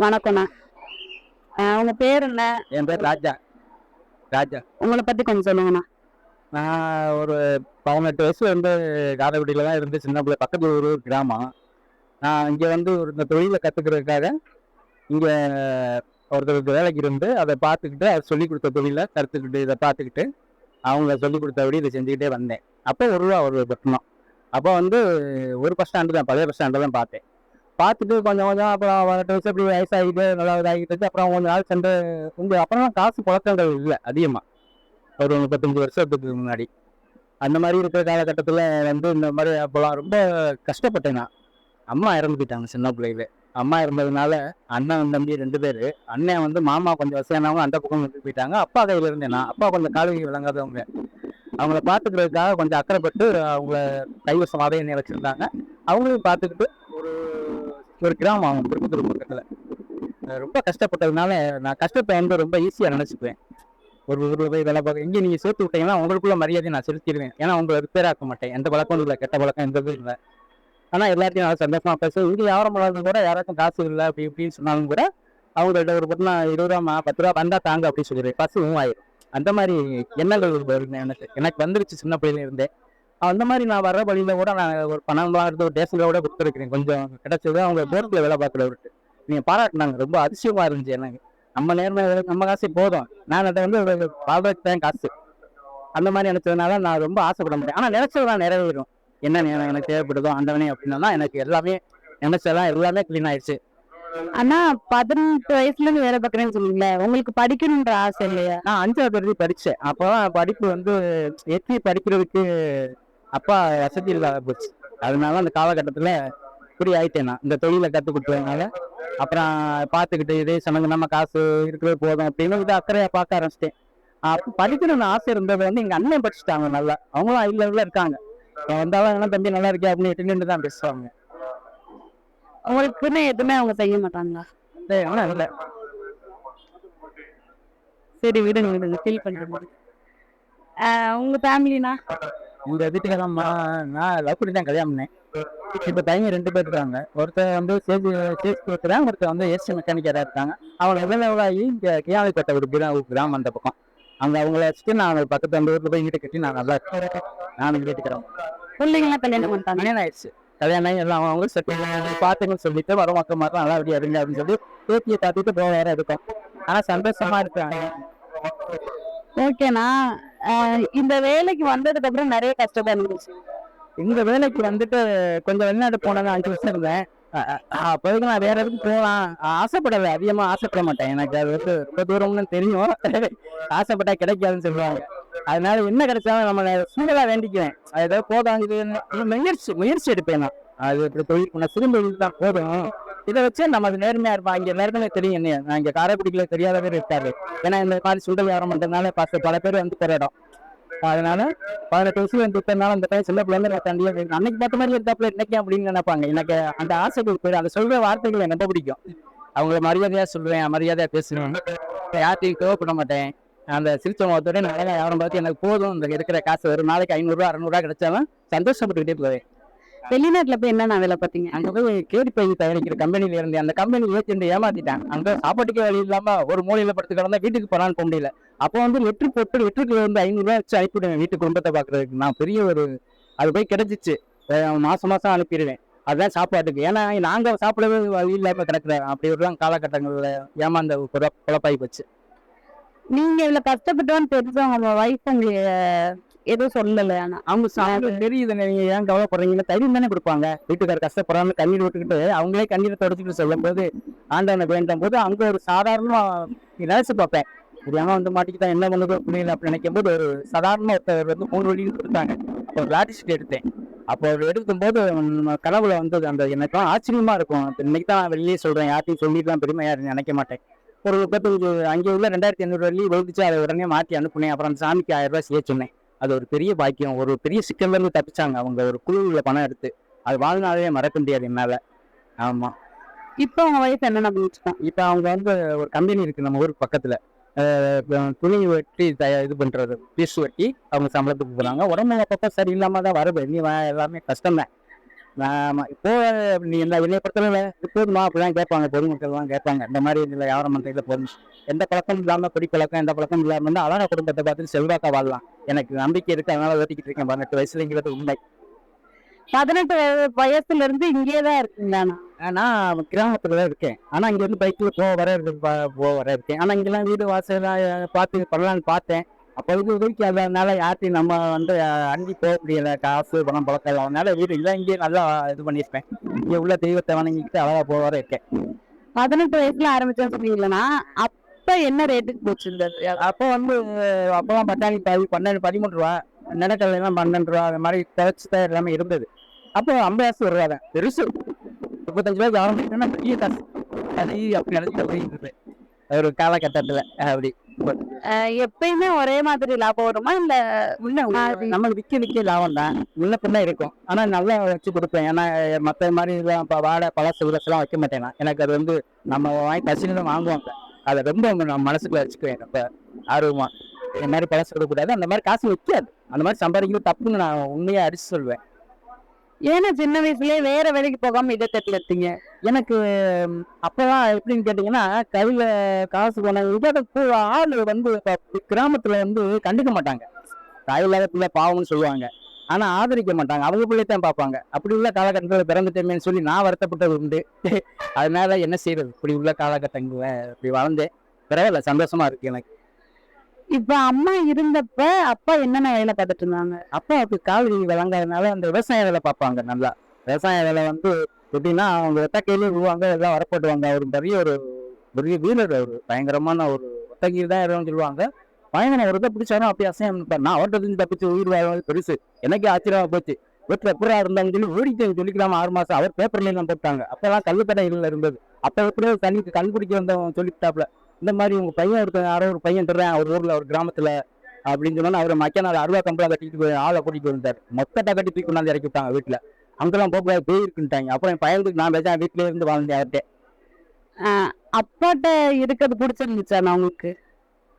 வணக்கம்ண்ணா. உங்க பேர் என்ன? என் பேர் ராஜா. உங்களை பத்தி கொஞ்சம் சொல்லுங்கண்ணா. நான் ஒரு 18 வயசுல இருந்து காரைக்குடியில தான் இருந்து சின்ன பிள்ளை. பக்கத்துல ஒரு கிராமம். நான் இங்கே வந்து இந்த தொழிலை கற்றுக்கிறதுக்காக இங்கே ஒருத்தருக்கு வேலைக்கு இருந்து அதை பார்த்துக்கிட்டு அதை சொல்லிக் கொடுத்த தொழிலை கற்றுக்கிட்டு இதை பார்த்துக்கிட்டு அவங்க சொல்லிக் கொடுத்தபடி இதை செஞ்சுக்கிட்டே வந்தேன். அப்போ ஒரு பட்டணம். அப்போ வந்து ஒரு பஸ் ஸ்டாண்டு தான், பழைய பஸ் ஸ்டாண்டில் தான் பார்த்தேன். பார்த்துட்டு கொஞ்சம் அப்புறம் 18 வருஷம் இப்படி வயசாகிட்டு நல்லா இதாகிட்டு அப்புறம் கொஞ்சம் நாள் சென்று அப்புறம் காசு புழக்கங்கள் இல்லை அதிகமாக. ஒரு 35 வருஷத்துக்கு முன்னாடி அந்த மாதிரி இருக்கிற காலகட்டத்தில் வந்து இந்த மாதிரி அப்போலாம் ரொம்ப கஷ்டப்பட்டேன். நான் அம்மா இறந்து போயிட்டாங்க சின்ன பிள்ளையில. அம்மா இருந்ததுனால அண்ணன் தம்பி 2 பேர். அண்ணன் வந்து மாமா கொஞ்சம் வசதியானவங்க அந்த பக்கம் வந்து போயிட்டாங்க. அப்பா கையில் இருந்தேன் நான். அப்பா கொஞ்சம் கால்வி விளங்காதவங்க. அவங்கள பார்த்துக்கிறதுக்காக கொஞ்சம் அக்கறைப்பட்டு அவங்கள கைவசமாகவே என்னை வச்சுருந்தாங்க. அவங்களையும் பார்த்துக்கிட்டு ஒரு கிராமம் திருப்பத்தூர் பக்கத்தில் ரொம்ப கஷ்டப்பட்டதுனால நான் கஷ்டப்பேன் ரொம்ப ஈஸியாக நினச்சிக்குவேன். ஒரு போய் வேலை பார்க்க இங்கே நீங்கள் சேர்த்து விட்டீங்கன்னா உங்களுக்குள்ள மரியாதையை நான் செலுத்திடுவேன். ஏன்னா உங்களை ரிப்பேர் ஆக்க மாட்டேன். எந்த பழக்கம் இல்லை, கெட்ட பழக்கம் எந்த இதுவும் இல்லை. ஆனால் எல்லாத்தையும் நல்லா சந்தோஷமாக பேசுவேன். இங்கே வியாபாரம் பண்ணாலும் கூட யாராச்சும் காசு இல்லை அப்படி இப்படின்னு சொன்னாலும் கூட அவங்கள்ட்ட ஒரு பட்டினா 20 ரூபா 10 ரூபா வந்தால் தாங்க அப்படின்னு சொல்லிடுவேன். பசு ஆயிடும். அந்த மாதிரி எண்ணங்கள் எனக்கு வந்துருச்சு சின்ன பிள்ளையில இருந்தே. அந்த மாதிரி நான் வர்ற வழியில கூட நான் ஒரு பணம் வாங்குறது ஒரு டேஷன்ல கூட கொடுத்துருக்கிறேன். கொஞ்சம் கிடைச்சது அவங்க பேருக்குள்ள வேலை பார்க்குறவர்கிட்ட நீங்கள் பாராட்டினாங்க. ரொம்ப அதிசயமா இருந்துச்சு எனக்கு. நம்ம நேர்மை நம்ம காசு போதும், நான் அதை வந்து வாழ்றதுக்கு தான் காசு அந்த மாதிரி நினைச்சதுனால நான் ரொம்ப ஆசைப்பட முடியும். ஆனால் நினைச்சதுதான் நிறைவேறும். என்ன எனக்கு தேவைப்படுதோ ஆண்டவனே அப்படின்னா எனக்கு எல்லாமே நினைச்சதெல்லாம் எல்லாமே கிளீன் ஆயிடுச்சு. அண்ணா, 18 வயசுல இருந்து வேலை பார்க்குறேன்னு சொல்லுவீங்களே, உங்களுக்கு படிக்கணுன்ற ஆசை இல்லையா? நான் 5வது வரைக்கும் படித்தேன். அப்போ படிப்பு வந்து எத்தி படிக்கிறதுக்கு அப்பா வசதி இல்லாத போச்சு. அதனால அந்த காலகட்டத்தில் இப்படி ஆயிட்டேன். நான் இந்த தொழிலை கற்றுக் கொடுத்ததுனால அப்புறம் பார்த்துக்கிட்டு இதே சமங்க நம்ம காசு இருக்கிறது போதும் அப்படின்னு இதை அக்கறையாக பார்க்க ஆரம்பிச்சிட்டேன். அப்போ படிக்கணும்னு ஆசை இருந்தது வந்து எங்கள் அண்ணன் படிச்சுட்டாங்க நல்லா. அவங்களும் ஹை லெவலில் இருக்காங்க. வந்தாலும் என்ன தம்பி நல்லா இருக்கே அப்படின்னு நின்று தான் பேசுவாங்க. உங்களுக்குன்னு எதுவுமே அவங்க செய்ய மாட்டாங்களா? இல்லை. சரி, விடுங்க ஃபீல் பண்ணுறது. உங்க ஃபேமிலினா? உங்க வீட்டுக்காரம்மா நான் லவ் பண்ணி தான் கல்யாணம் பண்ணேன். இப்போ பையன் 2 பேர் இருக்காங்க. ஒருத்தர் வந்து சேஃப்டி இருக்கிறாங்க, ஒருத்தர் வந்து ஏசி மெக்கானிக்கராக இருக்காங்க. அவங்க எவ்வளோவாகி இங்கே கியாவிப்பட்ட ஒரு கிராமம் அந்த பக்கம். அங்கே அவங்கள வச்சுட்டு நான் பக்கத்து அந்த ஊரில் போய் வீட்டை கட்டி நான் நல்லா இருக்கேன். நானும் வீட்டுக்கிறோம். பிள்ளைங்களாம் கல்யாணம் பண்ணிட்டாங்க? கல்யாணம் ஆயிடுச்சு. கல்யாணம் ஆகி எல்லாம் அவங்க செட்டில் பார்த்துங்கன்னு சொல்லிட்டு வர மக்கள் மாதிரி நல்லா அப்படியே இருங்க அப்படின்னு சொல்லி பேத்தியை காத்திட்டு போக வேற இருக்கும். ஆனால் சந்தோஷமா இருக்காங்க. ஓகேண்ணா. இந்த வேலைக்கு வந்ததுக்கு அப்புறம் நிறைய கஷ்டமா இருந்துச்சு. இந்த வேலைக்கு வந்துட்டு கொஞ்சம் வெளிநாடு போனேன். 5 வருஷம் இருந்தேன். அப்போதைக்கு நான் வேற எதுக்கும் போகலாம் ஆசைப்படலை. அதிகமாக ஆசைப்பட மாட்டேன். எனக்கு அது வந்து ரொம்ப தூரம்னு தெரியும். ஆசைப்பட்டா கிடைக்காதுன்னு சொல்லுவாங்க. அதனால என்ன கிடைச்சாலும் நம்ம சூழலா வேண்டிக்குவேன். அது ஏதாவது போதாங்க முயற்சி எடுப்பேன். நான் அது இப்படி தொழில் பண்ண சிறு தொழில் தான் போதும். இதை வச்சு நம்ம அது நேர்மையா இருப்பான். இங்கே நேர்மையாக தெரியும். என்ன நான் இங்கே காரைக்குடியில தெரியாத பேர் இருக்காரு. ஏன்னா இந்த மாதிரி சுண்டல் வியாபாரம் பண்ணுறதுனால பல பேர் வந்து பெற அதனால 18 வருஷம் இருக்கிறதுனால அந்த டைம் சின்ன பிள்ளைங்க நான் தண்டியா அன்னைக்கு பார்த்த மாதிரி இருந்தாப்புல இன்னைக்கு அப்படின்னு நினைப்பாங்க. எனக்கு அந்த ஆசைகள் போய் அதை சொல்ற வார்த்தைகள் எனக்கு ரொம்ப பிடிக்கும். அவங்கள மரியாதையா சொல்லுவேன், மரியாதையா பேசுவேன். யார்ட்டையும் கோவப்பட மாட்டேன். அந்த சிரிச்ச முகத்தோட நான் யாரும் பார்த்து எனக்கு போதும் இந்த இருக்கிற காசு ஒரு நாளைக்கு 500 ரூபா 600 ரூபா கிடைச்சாலும் சந்தோஷப்பட்டுக்கிட்டே போவேன். வெளிநாட்டுல போய் என்ன வேலை பார்த்தீங்க? அங்க போய் கேடிப்பை தயாரிக்கிற கம்பெனில இருந்தேன். அந்த கம்பெனி ஏமாத்திட்டாங்க. அங்க சாப்பாட்டுக்கு வழி இல்லாம ஒரு மூலையில படுத்து கிடந்தா வீட்டுக்கு போறான்னு போக முடியல. அப்போ வந்து லெட்டருக்கு வந்து 500 ரூபா வச்சு அனுப்பிவிடுவேன் வீட்டு குடும்பத்தை பாக்குறதுக்கு. நான் பெரிய அது போய் கிடைச்சிச்சு. மாசம் அனுப்பிடுவேன். அதுதான் சாப்பாட்டுக்கு. ஏன்னா நாங்க சாப்பிடவே வழி இல்லாம கிடக்குறேன். அப்படி ஒரு காலகட்டங்கள்ல ஏமாந்த குழப்பாய் போச்சு. நீங்க இவ்வளவு கஷ்டப்பட்டோன்னு தெரிஞ்சு அவங்க வைஃப் எதுவும் சொல்லல? ஆனா அவங்க தெரியுது. நீங்க ஏன் கவலைப்படுறீங்கன்னு தைரியம் தானே கொடுப்பாங்க. வீட்டுக்காரர் கஷ்டப்படுறாங்க கண்ணீர் விட்டுக்கிட்டு அவங்களே கண்ணீரை தொடச்சிக்கிட்டு சொல்லும் போது ஆண்டவனை வேண்டும் போது அங்க ஒரு சாதாரணமா நினைச்சு பார்ப்பேன். தெரியாம வந்து மாட்டிக்கிட்டா என்ன பண்ணுதோ புரியல அப்படின்னு நினைக்கும் போது ஒரு சாதாரண ஒருத்தர் வந்து 3 வழின்னு கொடுத்தாங்க. அப்போ ஒரு லாட்டரி சீட் எடுத்தேன். அப்போ எடுக்கும் போது கனவுல வந்தது அந்த எனக்கு ஆச்சரியமா இருக்கும். இன்னைக்கு தான் வெளியே சொல்றேன். யார்ட்டையும் சொல்லிட்டுலாம் பெருமையா நினைக்க மாட்டேன். ஒரு பக்கத்துக்கு அங்கே உள்ள 2500 வள்ளி விழுந்துச்சு. அதை உடனே மாற்றி அனுப்புனேன். அப்புறம் அந்த சாமிக்கு 1000 ரூபாய் செய்ய சொன்னேன். அது ஒரு பெரிய பாக்கியம். ஒரு பெரிய சிக்கல்ல இருந்து தப்பிச்சாங்க அவங்க. ஒரு குழுவில் பணம் எடுத்து அது வாழ்நாளே மறக்க முடியாது என்னால. ஆமா. இப்போ அவங்க வயசு என்னென்ன பண்ணிட்டு? இப்போ அவங்க வந்து ஒரு கம்பெனி இருக்கு நம்ம ஊருக்கு பக்கத்துல. துணி வெட்டி இது பண்றது, பீஸ் வெட்டி அவங்க சம்பளத்துக்கு போறாங்க. உடம்பு அப்பப்போ சரி இல்லாம தான் வருது. எல்லாமே கஷ்டம் தான். நான் இப்போ நீ என்ன என்னை பொறுத்தவரை போதுமா அப்படிலாம் கேட்பாங்க, பொதுமக்கள்லாம் கேட்பாங்க. இந்த மாதிரி இதில் வியாபாரம் பண்ணுறதுல போதும், எந்த பழக்கம் இல்லாமல் குடிப்பழக்கம் எந்த பழக்கம் இல்லாமல் இருந்தால் அழகா குடும்பத்தை பார்த்துட்டு செல்வாக்கா வாழலாம். எனக்கு நம்பிக்கை இருக்கு, அதனால ஓட்டிக்கிட்டு இருக்கேன் 18 வயசுலங்கிறது உண்மை. 18 வயசுல இருந்து இங்கேயே தான் இருக்கீங்களா? நான் கிராமத்துல தான் இருக்கேன். ஆனா இங்க வந்து பைக்ல போக வர இருக்கேன். ஆனா இங்கெல்லாம் வீடு வாசல்லாம் பார்த்து பண்ணலான்னு பார்த்தேன். அப்போதைக்கு உதவிக்கு அதனால யார்ட்டையும் நம்ம வந்து அண்டி போக முடியல, காசு பணம் பழக்கம் இல்லை. அதனால வீடு இல்லை, இங்கேயே நல்லா இது பண்ணியிருப்பேன். இங்க உள்ள தெய்வத்தை வணங்கிக்கிட்டு அழகா போக வர இருக்கேன். 18 வயசுல ஆரம்பிச்சா சொன்னீங்களா? அப்ப என்ன ரேட்டுக்கு போச்சிருந்தது? அப்போ வந்து அப்போலாம் பட்டாணி 13 ரூபா, நிலக்கடலை எல்லாம் 12 ரூபா, அந்த மாதிரி குறைச்சி தான் எல்லாமே இருந்தது. அப்போ 50 ரூபா தான் பெருசு. 35 ரூபாய்க்கு ஆரம்பிச்சோன்னா பெரிய காசு. அது அப்படி நினைச்சிட்டு போயிட்டு இருப்பேன் ஒரு காலகட்டத்துல. அப்படி எப்பயுமே ஒரே மாதிரி லாபம் வருமா இல்ல? நம்மளுக்கு விற்க லாபம் தான், முன்ன பின்ன இருக்கும். ஆனா நல்லா வச்சு கொடுப்பேன். ஏன்னா மற்ற மாதிரி இப்போ வாடகை பழசு எல்லாம் வைக்க மாட்டேன் நான். எனக்கு அது வந்து நம்ம வாங்கி கசினு வாங்குவாங்க, அதை ரொம்ப நம்ம மனசுக்குள்ள வச்சுக்குவேன். ரொம்ப ஆர்வமா இந்த மாதிரி பழசு கொடுக்கக்கூடாது, அந்த மாதிரி காசு வைக்காது, அந்த மாதிரி சம்பாதிக்கிறது தப்புன்னு நான் உண்மையா அடிச்சு சொல்லுவேன். ஏன்னா சின்ன வயசுலயே வேற வேலைக்கு போகாம இதை தட்டி எடுத்தீங்க? எனக்கு அப்பதான் எப்படின்னு கேட்டீங்கன்னா, கையில காசு போனது ஆளு வந்து கிராமத்துல வந்து கண்டுக்க மாட்டாங்க. தாயில்லாத பிள்ளை பாவம்னு சொல்லுவாங்க, ஆனா ஆதரிக்க மாட்டாங்க, அவங்க பிள்ளைத்தான் பார்ப்பாங்க. அப்படி உள்ள காலகட்டத்தில் பிறந்துட்டேன்னு சொல்லி நான் வருத்தப்பட்டது உண்டு. அதனால என்ன செய்யறது, இப்படி உள்ள காலகட்டங்கள இப்படி வளர்ந்தேன். பரவாயில்ல, சந்தோஷமா இருக்கு எனக்கு. இப்ப அம்மா இருந்தப்ப அப்பா என்னென்ன வேலை பார்த்துட்டு இருந்தாங்க? அப்பா அவருக்கு கால் விளங்காதனால அந்த விவசாய வேலை பார்ப்பாங்க. நல்லா விவசாய வேலை வந்து எப்படின்னா, அவங்க ஒத்தக்கையிலே விழுவாங்க, எல்லாம் வரப்போட்டுவாங்க. அவர் பெரிய வீரர், அவர் பயங்கரமான ஒரு ஒத்தகையில் தான் இடம் சொல்லுவாங்க. பயங்கர ஒரு இதை பிடிச்சாலும் அப்படி அசையம் இருப்பார். நான் அவர்கிட்ட தப்பிச்சு உயிர் வாழ்வது பெருசு, எனக்கு ஆச்சரியமா போச்சு. வீட்டில் எப்படா இருந்தாங்கன்னு சொல்லி ஓடிட்டு சொல்லிக்கலாம். 6 மாசம் அவர் பேப்பர்ல எல்லாம் போட்டாங்க. அப்பெல்லாம் கல்லுக்கடைகள் இருந்தது. அப்ப எப்படியோ தண்ணிக்கு கண் பிடிக்க வந்தவன் சொல்லிட்டாப்ல, இந்த மாதிரி உங்க பையன் ஒருத்தன் யாரோ ஒரு பையன் தர்றேன் ஒரு ஊர்ல ஒரு கிராமத்துல அப்படின்னு சொன்னா, அவரை மக்கள் அருவா கம்பளம் கட்டிட்டு ஆளை கூட்டிட்டு வந்தாரு. மொத்தத்தை கட்டி தூக்கி கொண்டாந்து இறக்கி விட்டாங்க வீட்டுல. அங்கெல்லாம் போக பேய் இருக்குன்ட்டாங்க. அப்புறம் என் பையனுக்கு நான் பேச வீட்டிலே இருந்து வாழ்ந்தேன் அவர்கிட்ட. அப்பாட்ட இருக்கிறது பிடிச்சிருந்துச்சா உங்களுக்கு?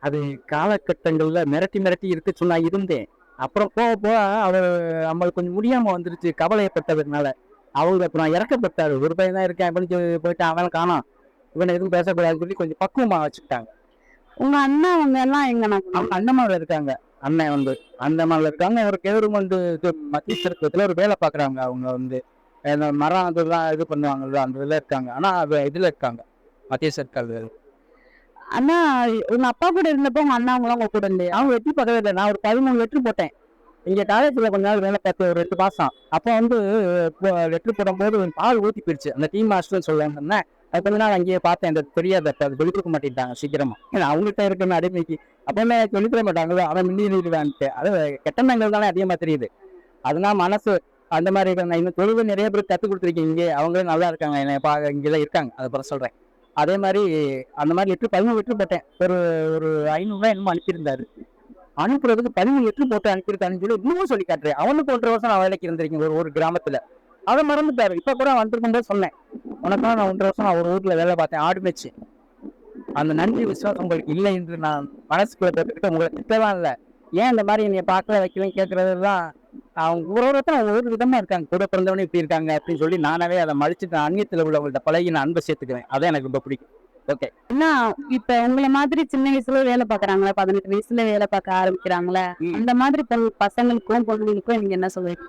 அது காலகட்டங்கள்ல மிரட்டி இருக்கு சொன்னா இருந்தேன். அப்புறம் போக அவர் நம்மளுக்கு கொஞ்சம் முடியாம வந்துருச்சு, கவலையப்பட்டதுனால அவங்க அப்புறம் இறக்கப்பட்டாரு. ஒரு பையன் தான் இருக்கேன் அப்படின்னு சொல்லி போயிட்டு அவன் காணோம், இவனை எதுவும் பேசக்கூடாதுன்னு சொல்லி கொஞ்சம் பக்குவமா வச்சுக்கிட்டாங்க. உங்க அண்ணா அவங்க எல்லாம் எங்க? அவங்க அந்தமாவில் இருக்காங்க. அண்ணன் வந்து அந்தமாவில் இருக்காங்க. ஒரு கவர்மெண்ட் மத்திய சர்க்கத்துல ஒரு வேலை பாக்குறாங்க. அவங்க வந்து மரம் அதெல்லாம் இது பண்ணுவாங்கல்ல, அந்த இதுல இருக்காங்க. ஆனா இதுல இருக்காங்க மத்திய சர்க்கார். அண்ணா உங்க அப்பா கூட இருந்தப்போ உங்க அண்ணா அவங்களாம் உங்க கூட இல்லையா? அவங்க வெற்றி பார்க்கவே இல்லை. நான் ஒரு 13 லெட்டர் போட்டேன் இங்க காலேஜ்ல, கொஞ்ச நாள் வேலை பார்த்து ஒரு 2 மாசம். அப்போ வந்து லெட்டர் போடும்போது பால் ஊற்றி போயிடுச்சு. அந்த டீம் மாஸ்டர்னு சொல்லுவாங்கன்னா, அது கொஞ்ச நாள் அங்கேயே பார்த்தேன். அந்த தெரியாத அது சொல்லி கொடுக்க மாட்டேங்கிட்டாங்க சீக்கிரமா. ஏன்னா அவங்கள்ட்ட இருக்கிற அடிமைக்கு அப்பவுமே சொல்லி தர மாட்டாங்களோ, அவன் மின்னிடுவான்ட்டு. அது கெட்டணங்கள் தானே அதிகமா தெரியுது. அதனால மனசு அந்த மாதிரி நான் இன்னும் தொழில் நிறைய பேர் கற்றுக் கொடுத்துருக்கேன். இங்கே அவங்களும் நல்லா இருக்காங்க, என்னை இங்கெல்லாம் இருக்காங்க. அதை அப்புறம் சொல்றேன். அதே மாதிரி அந்த மாதிரி 13 லெட்டர் போட்டேன். ஒரு 500 ரூபாய் என்னமோ அனுப்பியிருந்தாரு. அனுப்புறதுக்கு 13 லெட்டர் போட்டு அனுப்பியிருக்காருன்னு சொல்லி இன்னமும் சொல்லி காட்டுறேன். அவனுக்கு 1.5 வருஷம் நான் வேலைக்கு இருந்திருக்கேன் ஒரு கிராமத்துல. அதை மறந்துட்டாரு. இப்ப கூட வந்திருக்கும் போது சொன்னேன், உனக்காக நான் 1.5 வருஷம் நான் ஒரு ஊர்ல வேலை பார்த்தேன், ஆடு மேய்ச்சி. அந்த நன்றி விசுவாசம் உங்களுக்கு இல்லை என்று நான் மனசுக்குள்ள பெற்றுக்கிட்ட. உங்களை திட்டலாம் இல்லை, ஏன் இந்த மாதிரி என்னை பார்க்கல வைக்கலாம் கேட்கறதுதான். அவங்க ஒரு விதமா இருக்காங்க, கூட பிறந்தவனே இப்படி இருக்காங்க அப்படின்னு சொல்லி நானாவே அதை மதிச்சுட்டு அந்நியத்துல உள்ளவங்கள்ட்ட பழகி நான் அன்பை சேர்த்துக்குவேன். அதான் எனக்கு ரொம்ப பிடிக்கும். ஓகே, என்ன இப்ப உங்களை மாதிரி சின்ன வயசுல வேலை பாக்குறாங்களா, 18 வயசுல வேலை பார்க்க ஆரம்பிக்கிறாங்களா, அந்த மாதிரி பசங்களுக்கும் பொண்ணுங்களுக்கும் நீங்க என்ன சொல்லுவீங்க?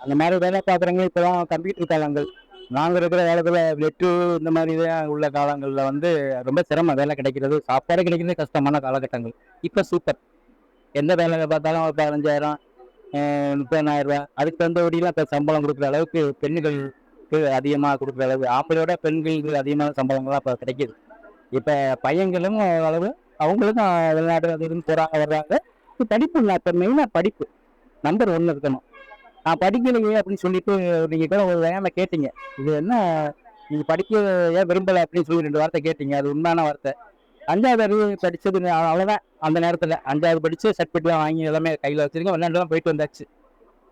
அந்த மாதிரி வேலை பார்க்குறவங்க இப்போதான் கம்ப்யூட்டர் காலங்கள். நாங்கள் இருக்கிற வேலைக்குள்ள நெட்டு இந்த மாதிரி உள்ள காலங்களில் வந்து ரொம்ப சிரமம் வேலை கிடைக்கிறது, சாப்பாடு கிடைக்கிறது கஷ்டமான காலகட்டங்கள். இப்போ சூப்பர், எந்த வேலை பார்த்தாலும் 15,000 30,000 ரூபா, அதுக்கு தகுந்தபடியெல்லாம் இப்போ சம்பளம் கொடுக்குற அளவுக்கு பெண்களுக்கு அதிகமாக கொடுக்குற அளவு, ஆம்பளையோட பெண்களுக்கு அதிகமான சம்பளங்கள்லாம் இப்போ கிடைக்கிது. இப்போ பையன்களும் அளவு அவங்களுக்கும் வெளிநாடு அது இதுன்னு போகிறாங்க வர்றாங்க. இப்போ படிப்பு இல்லை, இப்போ மெயினாக படிப்பு நம்பர் 1 இருக்கணும். நான் படிக்கலையே அப்படின்னு சொல்லிட்டு நீங்கள் கூட ஒரு வேலை கேட்டீங்க, இது என்ன நீங்கள் படிக்க ஏன் விரும்பலை அப்படின்னு சொல்லி 2 வார்த்தை கேட்டீங்க. அது உண்மையான வார்த்தை. 5வது அறிவு படித்தது அவ்வளோதான். அந்த நேரத்தில் 5வது படித்து சர்டிஃபிகேட்லாம் வாங்கி எல்லாமே கையில் வச்சுருக்கேன், விளையாண்டுலாம் போயிட்டு வந்தாச்சு.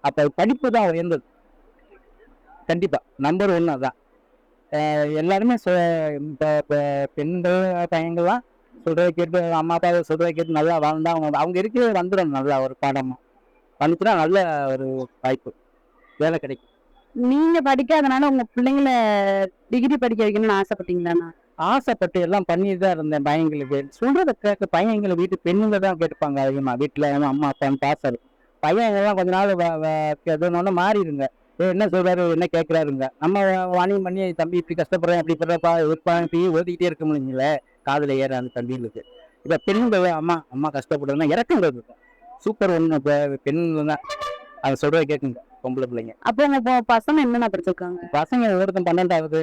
அப்போ படிப்பு தான் உயர்ந்தது. கண்டிப்பாக நம்பர் 1 அதுதான். எல்லாருமே பெண்கள் பையங்கள்லாம் சொல்கிறத கேட்டு, அம்மா அப்பா சொல்கிறத கேட்டு நல்லா வாழ்ந்தா அவங்க இருக்கிறது வந்துடும். நல்லா ஒரு பாடமாக வந்துச்சுன்னா நல்ல ஒரு வாய்ப்பு, வேலை கிடைக்கும். நீங்க படிக்காதனால உங்க பிள்ளைங்கள டிகிரி படிக்க வைக்கணும்னு ஆசைப்பட்டீங்களாண்ணா? ஆசைப்பட்டு எல்லாம் பண்ணிட்டு தான் இருந்தேன். பையங்களுக்கு சொல்றத கேட்க பையங்களை வீட்டு பெண்ணுங்க தான் கேட்பாங்க அதிகமா. வீட்டுல அம்மா அப்பான்னு பாசம். பையன் எல்லாம் கொஞ்ச நாள் எதுனாலும் மாறிடுங்க. என்ன சொல்றாரு என்ன கேட்கிறாருங்க. நம்ம வாணியம் பண்ணி தம்பி இப்படி கஷ்டப்படுறேன் அப்படி பண்றப்பா இருப்பான் இப்படி ஓதிக்கிட்டே இருக்க முடியுங்களே. காதுல ஏற அந்த தம்பிங்களுக்கு இப்ப பெண்கள் அம்மா அம்மா கஷ்டப்படுறதுன்னா இறக்கங்கள் இருக்கும். சூப்பர் ஒண்ணு பெண்கள் தான் அதை சொல்றத கேட்குங்க பொம்பளை பிள்ளைங்க. அப்போ உங்க பசங்க என்னென்ன படிச்சிருக்காங்க? பசங்க ஒருத்தன் 12வது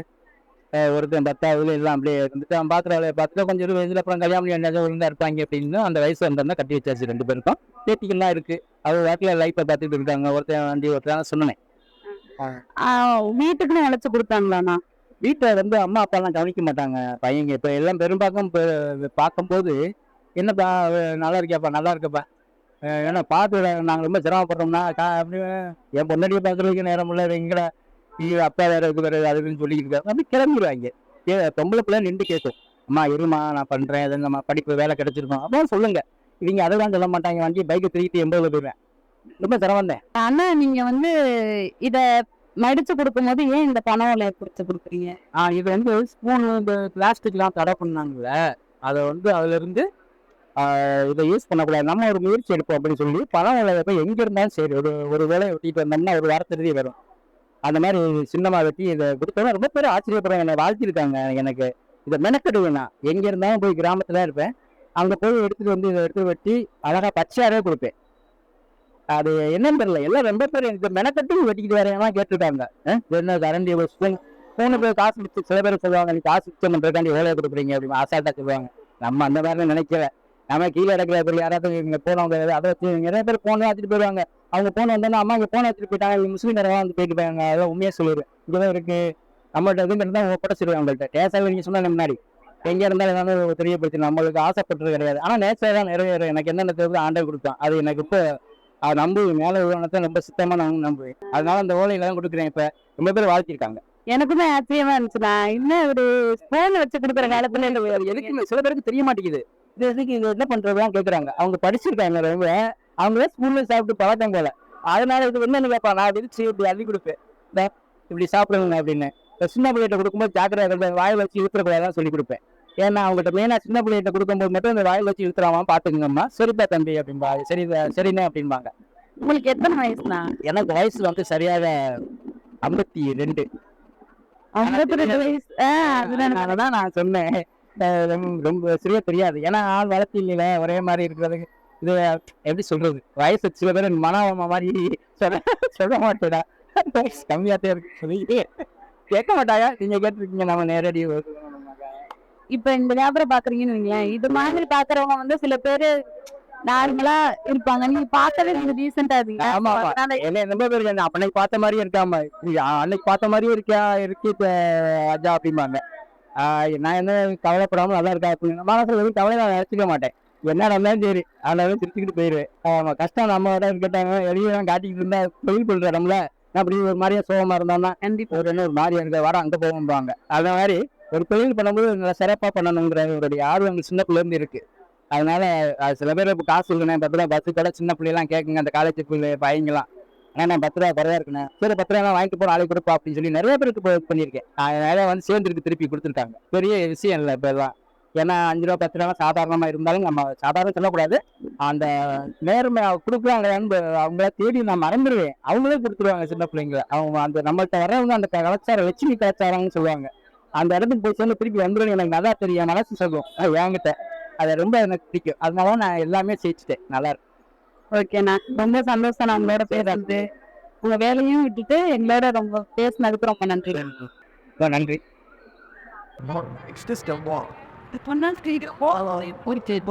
ஒருத்தன் 10வது எல்லாம் அப்படியே இருந்துட்டு அவன் பாக்குற வேலையை பார்த்துட்டு கொஞ்சம் 20 வயசுல அப்புறம் கல்யாணம் பண்ணி ஒழுங்கா இருப்பாங்க அப்படின்னு அந்த வயசு வந்தா கட்டி வச்சாச்சு 2 பேருக்கும். பேத்திக்கெல்லாம் இருக்கு. அவங்க வாட்டில லைஃப்பை பார்த்துட்டு இருக்காங்க. ஒருத்தன் வண்டி ஒருத்தன் சொன்னேன். வீட்டுக்குன்னு உழைச்சு கொடுத்தாங்களாண்ணா? வீட்டை அம்மா அப்பா எல்லாம் கவனிக்க மாட்டாங்க பையங்க. இப்ப எல்லாம் பெரும்பாக்கம் பார்க்கும்போது என்னப்பா நல்லா இருக்கியாப்பா நல்லா இருக்கப்பா ஏன்னா பார்த்து நாங்கள் ரொம்ப சிரமப்படுறோம்னா அப்படி என் பொண்ணடியை பார்க்கறதுக்கு நேரம் இல்லை எங்கட அப்பா வேற இது வேற அதுன்னு சொல்லிக்கிட்டு அப்படி கிளம்பிடுவாங்க. பொம்பளை பிள்ளை நின்று கேட்கும். அம்மா இருமா நான் பண்றேன் அது நம்ம படிப்பு வேலை கிடைச்சிருக்கோம் அப்படின்னு சொல்லுங்க. இவங்க அதெல்லாம் சொல்ல மாட்டாங்க. வண்டி பைக்கை திருப்பி 80 போயிடுவேன். ரொம்ப சிரமம் தான். ஆனா நீங்க இத மடிச்சு கொடுக்கும்போது ஏன் இந்த பண ஓலையை குறிச்சு கொடுக்குறீங்க? இது ஸ்பூன் பிளாஸ்டிக்லாம் தடை பண்ணாங்கல்ல அதை அதுல இருந்து இதை யூஸ் பண்ணக்கூடாது. நம்ம ஒரு முயற்சி எடுப்போம் அப்படின்னு சொல்லி பண ஓலையை போய் எங்க இருந்தாலும் சரி ஒரு வேலையை வெட்டிட்டு வந்தோம்னா ஒரு வாரத்திலேயே வரும். அந்த மாதிரி சின்னமா வெட்டி இதை கொடுத்தோம்னா ரொம்ப பேர் ஆச்சரியப்படுறாங்க. என்னை வாழ்த்திருக்காங்க. எனக்கு இதை மெனக்கெடுவேன். நான் எங்க இருந்தாலும் போய் கிராமத்துல இருப்பேன். அங்க போய் எடுத்துட்டு இதை எடுத்து வெட்டி அழகா பச்சையாவே கொடுப்பேன். அது என்னன்னு தெரியல. எல்லாம் ரொம்ப பேர் எனக்கு மெனக்கட்டும் வெட்டிக்கிட்டு வரேன் கேட்டுருக்காங்க. என்ன கரண்டி போன பேர் காசு மிச்சு சில பேர் சொல்லுவாங்க நீ காசு மிச்சம் பண்றதுக்காண்டி ஓலையை கொடுக்குறீங்க அப்படின்னு ஆசால்ட்டா சொல்லுவாங்க. நம்ம அந்த மாதிரி நினைக்கல. நம்ம கீழே இடத்துல பேர் யாராவது இங்க போனவங்க அதை வச்சு நிறைய பேர் போன வச்சுட்டு போயிடுவாங்க. அவங்க போன வந்தோன்னா அம்மா இங்க போன வச்சுட்டு போயிட்டாங்க. முஸ்லீம் நேரம் வந்து போயிட்டு போயாங்க. அதெல்லாம் உண்மையா சொல்லிடுவேன். இங்கதான் இருக்கு நம்மள்ட்ட எதுவும் இருந்தால் படைச்சிருவேன். அவங்கள்ட்ட டேசாக நீங்க சொன்ன முன்னாடி எங்க இருந்தாலும் ஏதாவது தெரியப்படுத்தி நம்மளுக்கு ஆசைப்பட்டது கிடையாது. ஆனா நேச்சர் தான் நிறைவேறும். எனக்கு என்னென்ன தேவை ஆண்டை கொடுத்தான். அது எனக்கு இப்போ நம்பு மேல உள்ளவனத்தை ரொம்ப சுத்தமா நான் நம்புவேன். அதனால அந்த ஓலையில தான் கொடுக்குறேன். இப்ப ரொம்ப பேர் வாழ்த்திருக்காங்க. எனக்குமே ஆச்சரியமா இருந்துச்சுண்ணா. இன்னும் ஒரு போன் வச்சு கொடுக்குற காலத்துல எதுக்குமே சில பேருக்கு தெரிய மாட்டேங்குது. இது என்ன பண்றதுதான் கேட்கறாங்க. அவங்க படிச்சிருக்காங்க ரொம்ப. அவங்களே ஸ்கூல்ல சாப்பிட்டு பழக்கம் போல. அதனால இது என்னன்னு கேட்பா நான் விரிச்சு இப்படி அள்ளி கொடுப்பேன். இப்படி சாப்பிடுங்க அப்படின்னு. சின்ன பிள்ளைகிட்ட கொடுக்கும்போது ஜாக்கிரதை வாயில் வச்சு இழுத்துறக்கூடாதான் சொல்லி கொடுப்பேன். ஏன்னா அவங்ககிட்ட மெயினா சின்ன பிள்ளைகிட்ட கொடுக்கும்போது மட்டும் இந்த வாயில் வச்சு இழுத்துறாமா பாத்துக்கங்கம்மா சரிப்பா தம்பி அப்படின்பா. சரிண்ணே அப்படின்பாங்க. உங்களுக்கு எத்தனை வயசுண்ணா? எனக்கு வயசு சரியாக 52. 52 வயசு. அதனாலதான் நான் சொன்னேன் ரொம்ப சரியா தெரியாது. ஏன்னா ஆள் வளர்த்தி இல்லையில ஒரே மாதிரி இருக்கிறதுக்கு இது எப்படி சொல்றது வயசு சில பேர் மனவ மாதிரி சொல்ல மாட்டேடா வயசு கம்மியாத்தே இருக்கு சொல்லி கேட்க மாட்டாங்க. நீங்க கேட்டிருக்கீங்க நம்ம நேரடி. இப்ப இந்த வியாபாரம் பாக்குறீங்கன்னு வைங்களேன். இது மாதிரி பாக்குறவங்க சில பேரு நார்மலா இருப்பாங்க. நீங்க பார்க்கவே டீசெண்டா இருக்கீங்க. ஆமா என்ன ரொம்ப பேர் அன்னைக்கு பார்த்த மாதிரியே இருக்காம அன்னைக்கு பார்த்த மாதிரியே இருக்கு அஜா அப்படிம்பாங்க. நான் என்ன கவலைப்படாம நல்லா இருக்கா அப்படின்னு மனசுல எதுவும் கவலை நான் நினைச்சிக்க மாட்டேன். என்ன நடந்தாலும் சரி அதனால திருத்திக்கிட்டு போயிடுவேன். கஷ்டம் நம்ம விட இருக்கட்டாங்க வெளியெல்லாம் காட்டிக்கிட்டு இருந்தா தொழில் பண்ற நம்மள அப்படி ஒரு மாதிரியா சோகமா இருந்தோம்னா கண்டிப்பா ஒரு மாதிரியா இருக்க வர அங்க போவாங்க. அந்த மாதிரி ஒரு தொழில் பண்ணும்போது நல்லா சிறப்பா பண்ணணுங்கிற ஒரு ஆர்வம் சின்ன பிள்ளை இருந்து இருக்கு. அதனால சில பேர் இப்போ காசு இருக்கணும் 10 ரூபா பஸ் கூட சின்ன பிள்ளைலாம் கேட்குங்க. அந்த காலேஜ் பிள்ளை பையங்களாம் ஏன்னா 10 ரூபா குறையா இருக்கணும் சரி 10 ரூபா வாங்கிட்டு போற ஆளை கொடுப்பா அப்படின்னு சொல்லி நிறைய பேருக்கு பண்ணியிருக்கேன். அதனால சேர்ந்துருக்கு திருப்பி கொடுத்துருக்காங்க. பெரிய விஷயம் இல்லை இப்போ எல்லாம். ஏன்னா 5 ரூபா 10 ரூபா சாதாரணமா இருந்தாலும் நம்ம சாதாரண சொல்லக்கூடாது. அந்த நேர்மை கொடுக்குறாங்க அவங்கள தேடி நான் மறந்துடுவேன். அவங்களே கொடுத்துருவாங்க சின்ன பிள்ளைங்க. அவங்க அந்த நம்மள்கிட்ட வர்றவங்க அந்த கலாச்சாரம் லட்சுமி கலாச்சாரம்னு சொல்லுவாங்க. அந்த இடத்துக்கு போய் சேர்ந்து திருப்பி வந்துடும். எனக்கு நல்லா தெரியும் மனசு சொல்லும் என்கிட்ட. அது ரொம்ப எனக்கு பிடிக்கும். அதனால நான் எல்லாமே ஜெயிச்சிட்டேன். நல்லா இருக்கு. ஓகேண்ணா ரொம்ப சந்தோஷம். நான் உங்களோட பேசுறது உங்க வேலையும் விட்டுட்டு எங்களோட ரொம்ப பேசினதுக்கு ரொம்ப நன்றி. நன்றி. It's just a walk. The one that's going to